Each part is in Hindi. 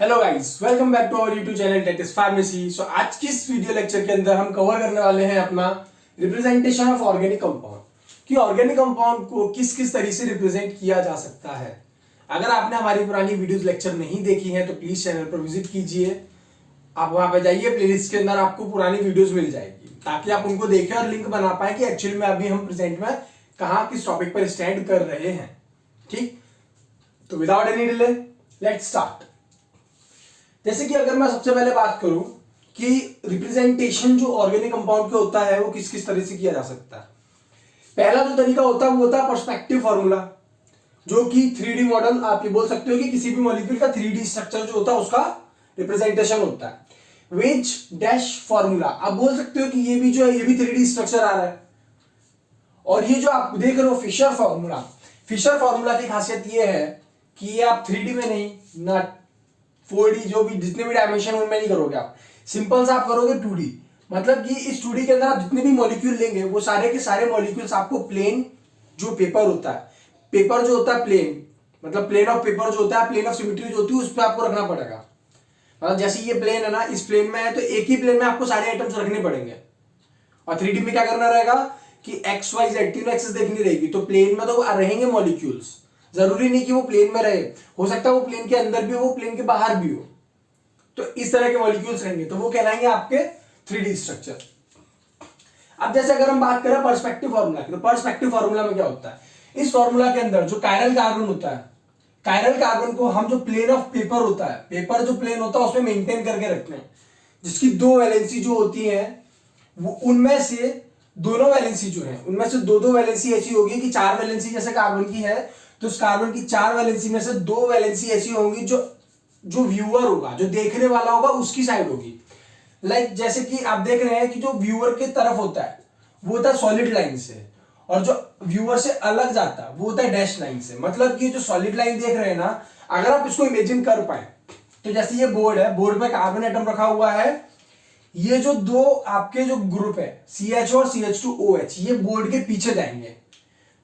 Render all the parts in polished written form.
Hello guys, welcome back to our YouTube channel tech is pharmacy. So आज की इस वीडियो लेक्चर के अंदर हम कवर करने वाले हैं अपना रिप्रेजेंटेशन ऑफ ऑर्गेनिक कंपाउंड कि ऑर्गेनिक कंपाउंड को किस किस तरीके से रिप्रेजेंट किया जा सकता है। अगर आपने हमारी पुरानी वीडियोस लेक्चर नहीं देखी है तो प्लीज चैनल पर विजिट कीजिए। आप वहां पे जाइए, प्लेलिस्ट के अंदर आपको पुरानी वीडियोस मिल जाएगी ताकि आप उनको देखें और लिंक बना पाए कि एक्चुअली में अभी हम प्रेजेंट में कहाँ किस टॉपिक पर स्टैंड कर रहे हैं। ठीक, तो without any delay let's start. जैसे कि अगर मैं सबसे पहले बात करूं कि रिप्रेजेंटेशन जो ऑर्गेनिक कंपाउंड के होता है वो किस किस तरह से किया जा सकता है। पहला जो तरीका होता है वो होता है पर्सपेक्टिव फार्मूला, जो कि 3D मॉडल आप ये बोल सकते हो कि किसी भी मॉलिक्यूल का 3D स्ट्रक्चर जो होता है उसका रिप्रेजेंटेशन होता है। वेज डैश फार्मूला आप बोल सकते हो कि ये भी जो है ये भी 3D स्ट्रक्चर आ रहा है। और ये जो आप देख रहे हो फिशर फार्मूला, फिशर फार्मूला की खासियत ये है कि ये आप 3D में नहीं ना 4D जो भी जितने भी डायमेंशन उनमें नहीं करोगे, आप सिंपल सा आप करोगे 2D। मतलब कि इस 2D के अंदर आप जितने भी मॉलिक्यूल लेंगे वो सारे के सारे मॉलिक्यूल्स आपको प्लेन जो पेपर होता है, पेपर जो होता है प्लेन, मतलब प्लेन ऑफ पेपर जो होता है, प्लेन ऑफ सिमेट्री जो होती है उस पर आपको रखना पड़ेगा। मतलब जैसे ये प्लेन है ना, इस प्लेन में है तो एक ही प्लेन में आपको सारे आइटम्स रखने पड़ेंगे। और 3D में क्या करना रहेगा कि एक्स वाई जेड तीनों एक्सेस देखनी रहेगी, तो प्लेन में तो रहेंगे मॉलिक्यूल्स, जरूरी नहीं कि वो प्लेन में रहे, हो सकता है वो प्लेन के अंदर भी हो, प्लेन के बाहर भी हो। तो इस तरह के मॉलिक्यूल्स रहेंगे तो वो कहलाएंगे आपके 3D स्ट्रक्चर। अब जैसे अगर हम बात करें पर्सपेक्टिव फार्मूला की, तो पर्सपेक्टिव फार्मूला में क्या होता है, इस फार्मूला के अंदर जो कायरल कार्बन होता है, कायरल कार्बन को हम जो प्लेन ऑफ पेपर होता है, पेपर जो प्लेन होता है उसमें मेंटेन करके रखते हैं, जिसकी दो वैलेंसी जो होती है वो उनमें से दोनों वैलेंसी जो है उनमें से दो दो वैलेंसी ऐसी होगी कि 4 वैलेंसी जैसे कार्बन की है तो उस कार्बन की 4 वैलेंसी में से 2 वैलेंसी ऐसी होंगी जो जो व्यूअर होगा, जो देखने वाला होगा उसकी साइड होगी। लाइक जैसे कि आप देख रहे हैं कि जो व्यूअर की तरफ होता है वो होता है सॉलिड लाइन से, और जो व्यूअर से अलग जाता है वो होता है डैश लाइन से। मतलब कि जो सॉलिड लाइन देख रहे हैं ना, अगर आप इसको इमेजिन कर पाए तो जैसे ये बोर्ड है, बोर्ड पे कार्बन एटम रखा हुआ है, ये जो दो आपके जो ग्रुप है CH और CH2OH ये बोर्ड के पीछे जाएंगे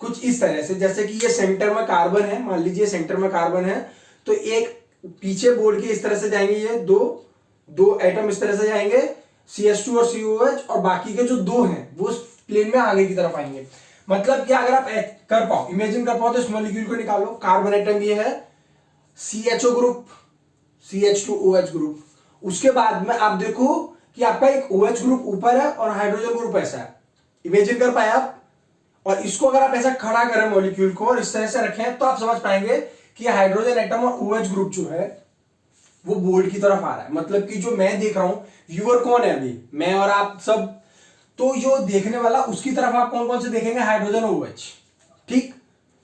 कुछ इस तरह से। जैसे कि ये सेंटर में कार्बन है, मान लीजिए सेंटर में कार्बन है तो एक पीछे बोर्ड के इस तरह से जाएंगे, ये दो दो एटम इस तरह से जाएंगे CH2 और COH, और बाकी के जो दो हैं वो प्लेन में आगे की तरफ आएंगे। मतलब कि अगर आप कर पाओ, इमेजिन कर पाओ तो इस मॉलिक्यूल को निकालो, कार्बन एटम ये है, CHO ग्रुप, CH2OH ग्रुप, उसके बाद में आप देखो कि आपका एक OH ग्रुप ऊपर है और हाइड्रोजन ग्रुप ऐसा है, इमेजिन कर पाए आप। और इसको अगर आप ऐसा खड़ा करें मॉलिक्यूल को और इस तरह से रखें तो आप समझ पाएंगे कि हाइड्रोजन एटम और OH ग्रुप जो है वो बोर्ड की तरफ आ रहा है। मतलब कि जो मैं देख रहा हूं, व्यूअर कौन है अभी, मैं और आप सब, तो जो देखने वाला उसकी तरफ आप कौन कौन से देखेंगे, हाइड्रोजन और OH। ठीक,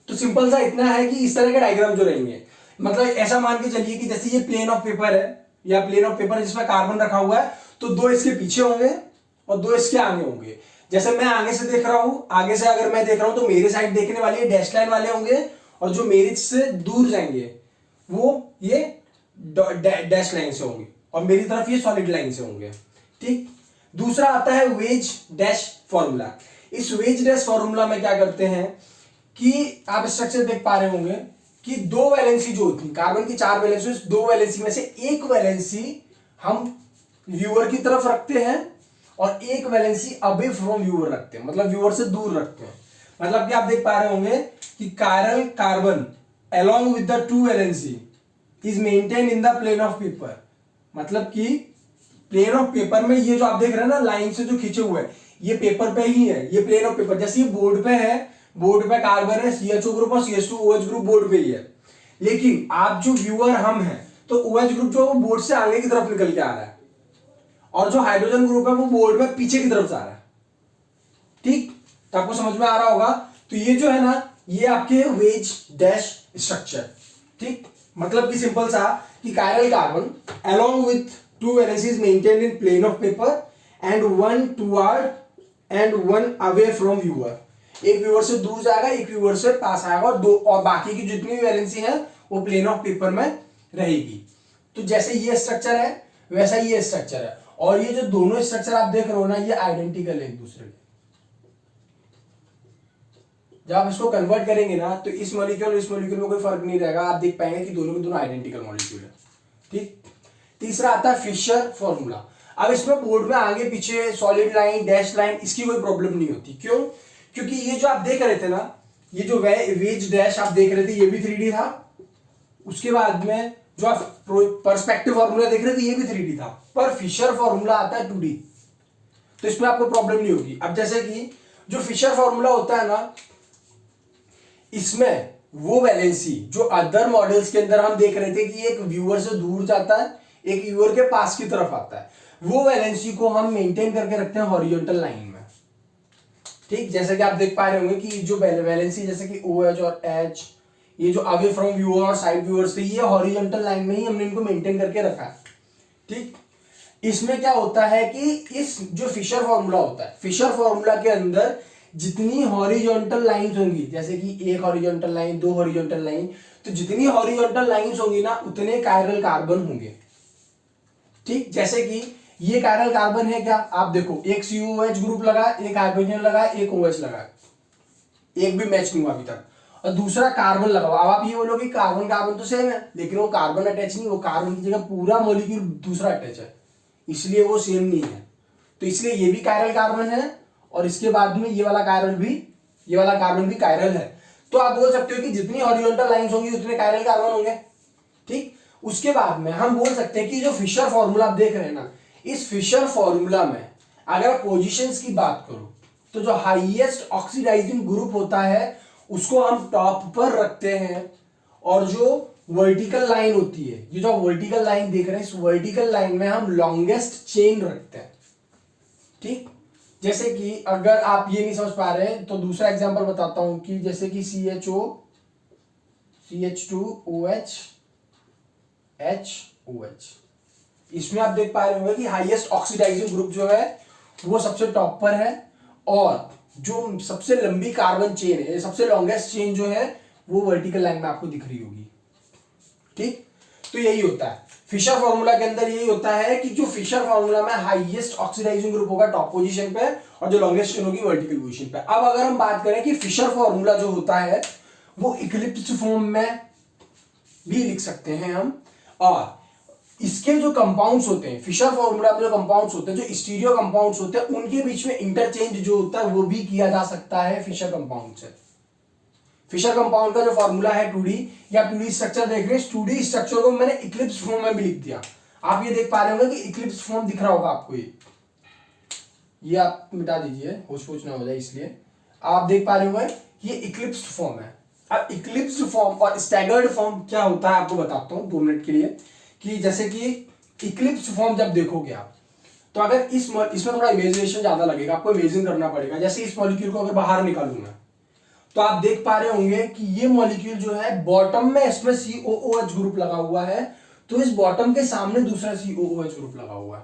तो सिंपल सा इतना है कि इस तरह के डायग्राम जो रहेंगे, मतलब ऐसा मान के चलिए कि जैसे ये प्लेन ऑफ पेपर है या प्लेन ऑफ पेपर जिसमें कार्बन रखा हुआ है, तो दो इसके पीछे होंगे और दो इसके आगे होंगे। जैसे मैं आगे से देख रहा हूं, आगे से अगर मैं देख रहा हूं तो मेरी साइड देखने वाली डैश लाइन वाले होंगे, और जो मेरी से दूर जाएंगे वो ये डैश लाइन से होंगे, और मेरी तरफ ये सॉलिड लाइन से होंगे। ठीक, दूसरा आता है वेज डैश फॉर्मूला। इस वेज डैश फॉर्मूला में क्या करते हैं कि आप स्ट्रक्चर देख पा रहे होंगे कि दो वैलेंसी जो होती है, कार्बन की 4 वैलेंसी, दो वैलेंसी में से एक वैलेंसी हम व्यूअर की तरफ रखते हैं और एक वैलेंसी अवे फ्रॉम व्यूअर रखते हैं, मतलब व्यूअर से दूर रखते हैं। मतलब कि आप देख पा रहे होंगे कि chiral carbon along with the 2 valency is maintained in the plane of paper। मतलब कि प्लेन ऑफ पेपर में ये जो आप देख रहे हैं ना लाइन से जो खींचे हुए हैं, ये पेपर पे ही है, ये प्लेन ऑफ पेपर। जैसे ये बोर्ड पे है, बोर्ड पे कार्बन है, CHO ग्रुप और CH2OH ग्रुप बोर्ड पे ही है, लेकिन आप जो व्यूअर हम हैं तो OH ग्रुप जो है वो बोर्ड से आगे की तरफ निकल के आ रहा है, और जो हाइड्रोजन ग्रुप है वो बोर्ड में पीछे की तरफ जा रहा है। ठीक, तो आपको समझ में आ रहा होगा। तो ये जो है ना, ये आपके वेज डैश स्ट्रक्चर। ठीक, मतलब कि सिंपल सा कि chiral carbon along with 2 valencies maintained in plane of paper and one toward and one away from viewer। एक व्यूअर से दूर जाएगा, एक व्यूअर से पास आएगा, और दो और बाकी की जितनी भी वैलेंसी है वो प्लेन ऑफ पेपर में रहेगी। तो जैसे ये स्ट्रक्चर है वैसा ये स्ट्रक्चर है, और ये जो दोनों स्ट्रक्चर आप देख रहे हो ना ये आइडेंटिकल है एक दूसरे के। जब आप इसको कन्वर्ट करेंगे ना तो इस मॉलिक्यूल और इस मॉलिक्यूल में कोई फर्क नहीं रहेगा, आप देख पाएंगे कि दोनों के दोनों आइडेंटिकल मॉलिक्यूल है। ठीक। तीसरा आता है फिशर फॉर्मूला। अब इसमें बोर्ड में आगे पीछे सॉलिड लाइन, डैश लाइन, इसकी कोई प्रॉब्लम नहीं होती। क्यों? क्योंकि ये जो आप देख रहे थे ना, ये जो वेज डैश आप देख रहे थे, ये भी 3D था। उसके बाद में जो आप पर्सपेक्टिव फॉर्मूला देख रहे थे, ये भी 3D था। पर फिशर फॉर्मूला आता है 2D, तो इसमें आपको प्रॉब्लम नहीं होगी। अब जैसे कि जो फिशर फॉर्मूला होता है ना, इसमें वो वैलेंसी जो अदर मॉडल्स के अंदर हम देख रहे थे कि एक व्यूअर से दूर जाता है, एक व्यूअर के पास की तरफ आता है, वो वैलेंसी को हम मेंटेन करके रखते हैं हॉरिजॉन्टल लाइन में। ठीक, जैसे कि आप देख पा रहे होंगे कि जो वैलेंसी जैसे कि OH और H, ये जो अवे फ्रॉम व्यूअर और साइड व्यूअर्स थे, ये हॉरिजॉन्टल लाइन में ही हमने इनको मेंटेन करके रखा है। ठीक, इसमें क्या होता है कि इस जो फिशर फॉर्मूला होता है, फिशर फॉर्मूला के अंदर जितनी हॉरिजॉन्टल लाइंस होंगी, जैसे कि एक हॉरिजॉन्टल लाइन, दो हॉरिजॉन्टल लाइन, तो जितनी हॉरिजॉन्टल लाइंस होंगी ना, उतने कायरल कार्बन होंगे। ठीक, जैसे कि ये कायरल कार्बन है क्या, आप देखो, एक COH ग्रुप लगा, एक हाइड्रोजन लगा, एक OH लगा, एक भी मैच नहीं हुआ अभी तक, और दूसरा कार्बन लगा हुआ। अब आप ये बोलोगे कार्बन कार्बन तो सेम है, लेकिन वो कार्बन अटैच नहीं, वो कार्बन की जगह पूरा मॉलिक्यूल दूसरा अटैच है, इसलिए वो सेम नहीं है। तो इसलिए ये भी कायरल कार्बन है, और इसके बाद में ये वाला कार्बन भी कायरल है। तो आप बोल सकते हो कि जितनी हॉरिजॉन्टल लाइंस होंगी उतने कायरल कार्बन होंगे। ठीक, उसके बाद में हम बोल सकते हैं कि जो फिशर फॉर्मूला आप देख रहे हैं ना, इस फिशर फॉर्मूला में अगर आप पोजीशंस की बात करो, तो जो हाईएस्ट ऑक्सीडाइजिंग ग्रुप होता है उसको हम टॉप पर रखते हैं, और जो वर्टिकल लाइन होती है, ये जो वर्टिकल लाइन देख रहे हैं, इस वर्टिकल लाइन में हम लॉन्गेस्ट चेन रखते हैं। ठीक, जैसे कि अगर आप ये नहीं समझ पा रहे हैं तो दूसरा एग्जांपल बताता हूं कि जैसे कि CH2OH HOH, इसमें आप देख पा रहे होंगे कि हाईएस्ट ऑक्सीडाइजिंग ग्रुप जो है वो सबसे टॉप पर है, और जो सबसे लंबी कार्बन चेन है, सबसे लॉन्गेस्ट चेन जो है वो वर्टिकल लाइन में आपको दिख रही होगी। ठीक, तो यही होता है फिशर फॉर्मूला के अंदर, यही होता है कि जो फिशर फॉर्मूला में हाईएस्ट ऑक्सीडाइजिंग ग्रुप होगा टॉप पोजीशन पे, और जो लॉन्गेस्ट चेन होगी वर्टिकल पोजीशन पे। अब अगर हम बात करें कि फिशर फॉर्मूला जो होता है वो इक्लिप्स फॉर्म में भी लिख सकते हैं हम, और इसके जो कंपाउंड्स होते हैं, फिशर फॉर्मूला में जो कंपाउंड्स होते हैं, जो स्टीरियो कंपाउंड्स होते हैं, उनके बीच में इंटरचेंज जो होता है वो भी किया जा सकता है फिशर कंपाउंड से। फिशर कंपाउंड का जो फॉर्मूला है 2D, या 2D स्ट्रक्चर देख रहे हैं, 2D स्ट्रक्चर को मैंने इक्लिप्स फॉर्म में भी लिख दिया। आप ये देख पा रहे होंगे कि इक्लिप्स फॉर्म दिख रहा होगा आपको, ये आप मिटा दीजिए, होच-पोच ना हो जाए, इसलिए आप देख पा रहे होंगे कि ये इक्लिप्स फॉर्म है। अब इक्लिप्स फॉर्म और स्टैगर्ड फॉर्म क्या होता है आपको बताता हूं 2 मिनट के लिए, कि जैसे कि इक्लिप्स फॉर्म जब देखोगे आप, तो अगर इसमें थोड़ा इमेजिनेशन ज्यादा लगेगा, आपको इमेजिन करना पड़ेगा। जैसे इस मॉलिक्यूल को अगर बाहर निकालूंगा, तो आप देख पा रहे होंगे कि ये मॉलिक्यूल जो है बॉटम में, इसमें COOH ग्रुप लगा हुआ है, तो इस बॉटम के सामने दूसरा COOH ग्रुप लगा हुआ है।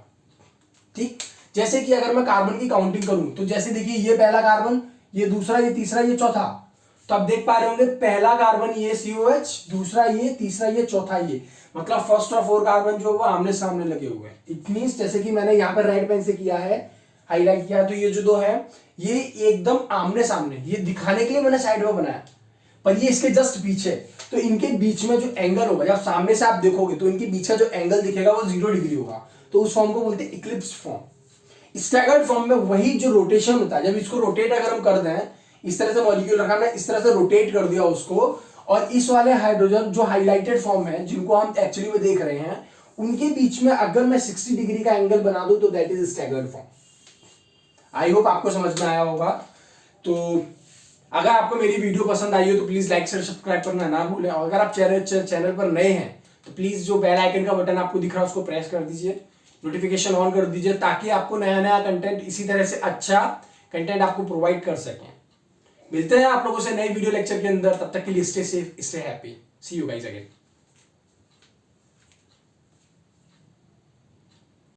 ठीक, जैसे कि अगर मैं कार्बन की काउंटिंग करूं, तो जैसे देखिए ये पहला कार्बन, ये दूसरा, ये तीसरा, ये चौथा, तो आप देख पा रहे होंगे पहला कार्बन ये COH, दूसरा ये, तीसरा ये, चौथा ये, मतलब फर्स्ट और 4 कार्बन जो वो आमने सामने लगे हुए हैं। इट मींस जैसे कि मैंने यहाँ पर रेड पेन से किया है, हाईलाइट किया, तो ये जो 2 है ये एकदम आमने सामने, ये दिखाने के लिए मैंने साइड में बनाया, पर ये इसके जस्ट पीछे, तो इनके बीच में जो एंगल होगा, जब सामने से आप देखोगे तो इनके बीच का जो एंगल दिखेगा वो 0 डिग्री होगा, तो उस फॉर्म को बोलते हैं इक्लिप्स फॉर्म। स्टैगर्ड फॉर्म में वही जो रोटेशन होता है, जब इसको रोटेट अगर हम कर दें, इस तरह से मॉलिक्यूल रखा, हमने इस तरह से रोटेट कर दिया उसको, और इस वाले हाइड्रोजन जो हाईलाइटेड फॉर्म है, जिनको हम एक्चुअली में देख रहे हैं, उनके बीच में अगर मैं 60 डिग्री का एंगल बना दूं, तो that is staggered form. I hope आपको समझ में आया होगा। तो अगर आपको मेरी वीडियो पसंद आई हो तो प्लीज लाइक शेयर सब्सक्राइब करना ना भूलें, और अगर आप चैनल पर नए हैं तो प्लीज जो बेल आइकन का बटन आपको दिख रहा है उसको प्रेस कर दीजिए, नोटिफिकेशन ऑन कर दीजिए, ताकि आपको नया नया कंटेंट, इसी तरह से अच्छा कंटेंट आपको प्रोवाइड कर सकें। मिलते हैं आप लोगों से नए वीडियो लेक्चर के अंदर, तब तक के लिए stay safe, stay happy, see you guys again.